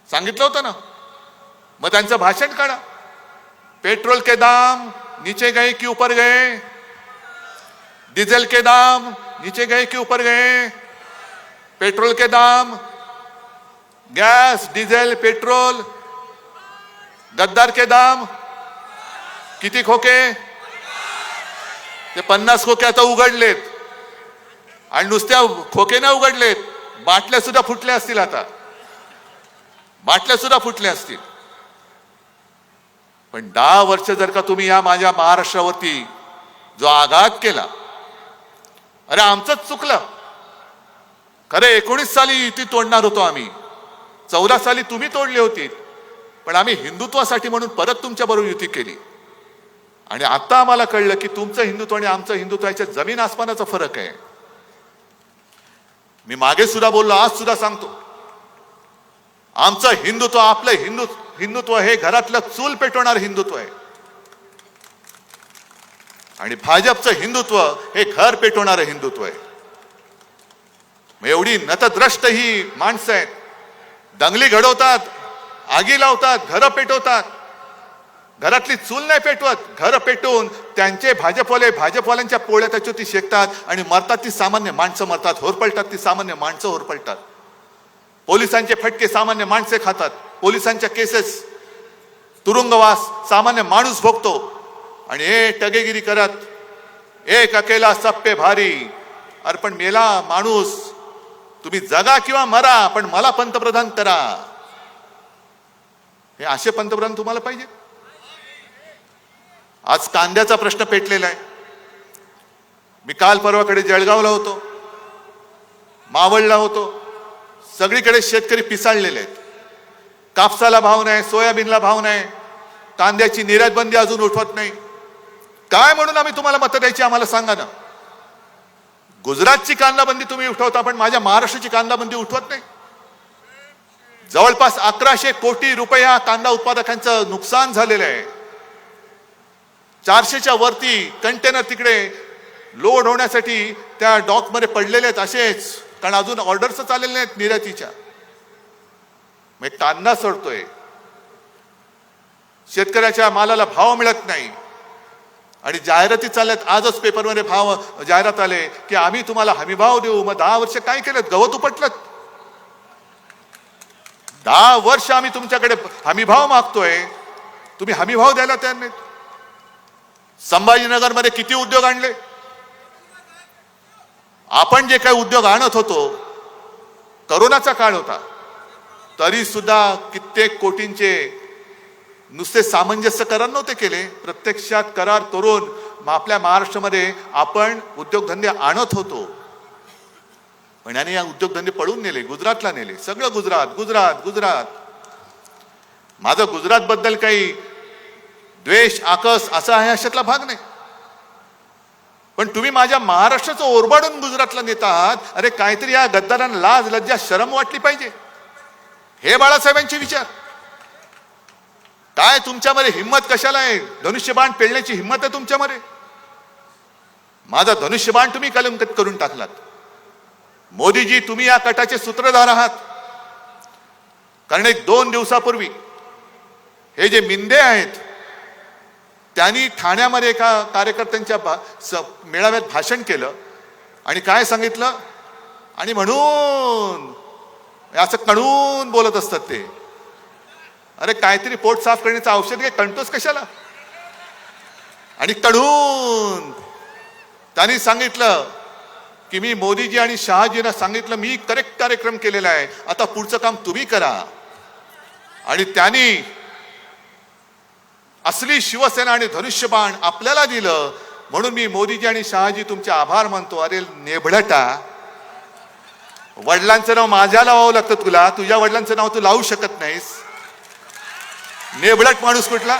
सांगितलं होतं ना. मग त्यांचं भाषण काढा. पेट्रोल के दाम नीचे गए कि ऊपर गए, डीजल के दाम नीचे गए कि ऊपर गए, पेट्रोल के दाम, गैस डीजल पेट्रोल, गद्दार के दाम किती खोके, ते 50 खोके आता उघडलेत. आणि नुसत्या खोके ना उघडलेत, बाटल्या सुद्धा फुटल्या असतील. आता बाटल्या सुद्धा फुटल्या असतील. पण 10 वर्ष जर का तुम्ही या माझ्या महाराष्ट्रावरती जो आघात केला, अरे आमचंच चुकलं खरे. 19 साली युती तोडणार होतो आम्ही, 14 साली तुम्ही तोडली होती, पण आम्ही हिंदुत्वासाठी म्हणून परत तुमच्या बरोबर युती केली. आणि आता आम्हाला कळलं की तुमचं हिंदुत्व आणि आमचं हिंदुत्व याच्यात जमीन आसमानाचा फरक आहे. मी मागे सुद्धा बोललो, आज सुद्धा सांगतो, आमचं हिंदुत्व, आपलं हिंदुत्व हे घरातलं चूल पेटवणारं हिंदुत्व आहे. आणि भाजपचं हिंदुत्व हे घर पेटवणारं हिंदुत्व आहे. मग एवढी नतद्रष्ट ही माणसं आहेत, दंगली घडवतात, आगी लावतात, घरं पेटवतात. घरातली चूल नाही पेटवत, घर पेटवून त्यांचे भाजपवाल्यांच्या पोळ्या त्याच्यावरती शेकतात आणि मरतात. ती सामान्य माणसं मरतात, होरपळतात ती सामान्य माणसं होरपळतात. पोलिसांचे फटके सामान्य माणसे खातात, पोलिसांच्या केसेस, तुरुंगवास सामान्य माणूस भोगतो. आणि हे टगेगिरी करत एक अकेला सब पे भारी. अरे पण मेला माणूस, तुम्ही जगा किंवा मरा, पण मला पंतप्रधान करा. हे असे पंतप्रधान तुम्हाला पाहिजे. आज कांद्याचा प्रश्न पेटलेला आहे. मी काल परवाकडे जळगावला होतो, मावळला होतो. सगळीकडे शेतकरी पिसाळलेले आहेत. कापसाला भाव नाही, सोयाबीनला भाव नाही, कांद्याची निर्यात बंदी अजून उठवत नाही. काय म्हणून आम्ही तुम्हाला मतं द्यायची आम्हाला सांगा ना. गुजरातची कांदा बंदी तुम्ही उठवता, पण माझ्या महाराष्ट्राची कांदा बंदी उठवत नाही. जवळपास 1100 कोटी रुपये या कांदा उत्पादकांचं नुकसान झालेलं आहे. 400च्या वरती कंटेनर तिकडे लोड होण्यासाठी त्या डॉकमध्ये पडलेले आहेत असेच, कारण अजून ऑर्डर्स चाललेले नाहीत निर्यातीच्या. मग कांदा सडतोय, शेतकऱ्याच्या मालाला भाव मिळत नाही. आणि जाहिराती चालल्यात. आजच पेपरमध्ये जाहिरात आले की आम्ही तुम्हाला हमीभाव देऊ. मग 10 वर्ष काय केलं? गवत उपटलं. 10 वर्ष आम्ही तुमच्याकडे हमीभाव मागतोय, तुम्ही हमीभाव द्यायला तयार नाहीत. संभाजीनगरमध्ये किती उद्योग आणले आपण. जे काही उद्योग आणत होतो, करोनाचा काळ होता, तरी सुद्धा कित्येक कोटींचे नुसते सामंजस्य करार नव्हते केले, प्रत्यक्षात करार करून आपल्या महाराष्ट्रामध्ये आपण उद्योगधंदे आणत होतो. पण याने या उद्योगधंदे पळून नेले, गुजरातला नेले. सगळं गुजरात गुजरात गुजरात. माझं गुजरात बद्दल काही द्वेष आकस असा आहे अशातला भाग नाही, पण तुम्ही माझ्या महाराष्ट्राचं ओरबाडून गुजरातला नेता आहात. अरे काहीतरी या गद्दारांना लाज लज्जा शरम वाटली पाहिजे. हे बाळासाहेबांचे विचार. काय तुमच्यामध्ये हिंमत कशाला आहे? धनुष्यबाण पेलण्याची हिंमत आहे तुमच्यामध्ये? माझा धनुष्यबाण तुम्ही कलंकित करून टाकलात. मोदीजी, तुम्ही या कटाचे सूत्रधार आहात. कारण 1-2 दिवसापूर्वी हे जे मिंदे आहेत, त्यांनी ठाण्यामध्ये एका कार्यकर्त्यांच्या मेळाव्यात भाषण केलं आणि काय सांगितलं, आणि म्हणून असं कणून बोलत असतात ते. अरे काहीतरी पोट साफ करण्याचं औषध घे, कंटोस कशाला? आणि कणून त्यांनी सांगितलं की मी मोदीजी आणि शहाजींना सांगितलं मी करेक्ट कार्यक्रम केलेला आहे, आता पुढचं काम तुम्ही करा. आणि त्यांनी असली शिवसेना आणि धनुष्यबाण आपल्याला दिलं, म्हणून मी मोदीजी आणि शहाजी तुमचे आभार मानतो. अरे नेभडटा, वडिलांचं नाव माझ्या लावावं लागतं तुला, तुझ्या वडिलांचं नाव तू लावू शकत नाहीस. नेभडट माणूस कुठला?